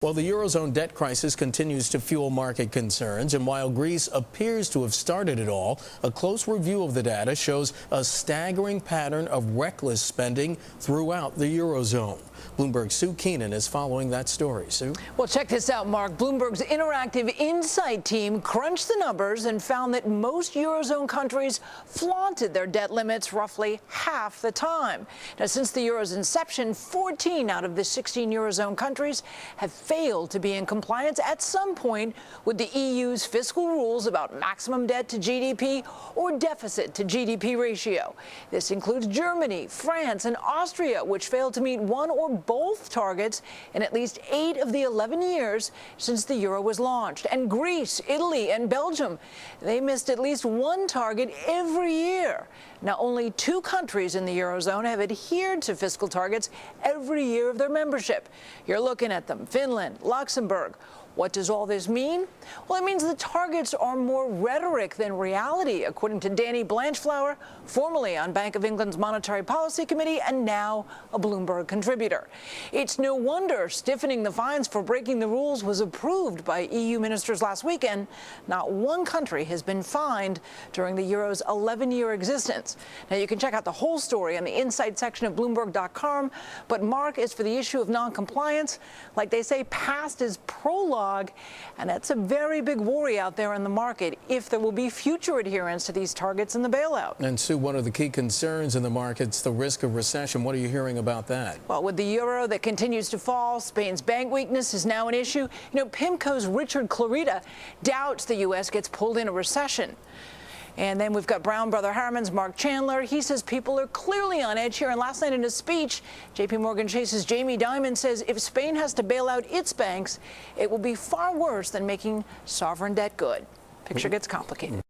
Well, the Eurozone debt crisis continues to fuel market concerns, and while Greece appears to have started it all, a close review of the data shows a staggering pattern of reckless spending throughout the Eurozone. Bloomberg's Sue Keenan is following that story. Sue? Well, check this out, Mark. Bloomberg's interactive insight team crunched the numbers and found that most Eurozone countries flaunted their debt limits roughly half the time. Now, since the Euro's inception, 14 out of the 16 Eurozone countries have failed to be in compliance at some point with the EU's fiscal rules about maximum debt to GDP or deficit to GDP ratio. This includes Germany, France, and Austria, which failed to meet one or both targets in at least 8 of the 11 years since the euro was launched. And Greece, Italy, and Belgium, they missed at least one target every year. Now, only 2 countries in the Eurozone have adhered to fiscal targets every year of their membership. You're looking at them: Finland, Luxembourg. What does all this mean? Well, it means the targets are more rhetoric than reality, according to Danny Blanchflower, formerly on Bank of England's Monetary Policy Committee and now a Bloomberg contributor. It's no wonder stiffening the fines for breaking the rules was approved by EU ministers last weekend. Not one country has been fined during the euro's 11-year existence. Now, you can check out the whole story on the Insight section of Bloomberg.com, but Mark is for the issue of noncompliance. Like they say, past is prologue. And that's a very big worry out there in the market if there will be future adherence to these targets in the bailout. And Sue, one of the key concerns in the market's the risk of recession. What are you hearing about that? Well, with the euro that continues to fall, Spain's bank weakness is now an issue. You know, PIMCO's Richard Clarita doubts the U.S. gets pulled in a recession. And then we've got Brown Brother Harriman's Mark Chandler. He says people are clearly on edge here. And last night in a speech, J.P. Morgan Chase's Jamie Dimon says if Spain has to bail out its banks, it will be far worse than making sovereign debt good. Picture gets complicated.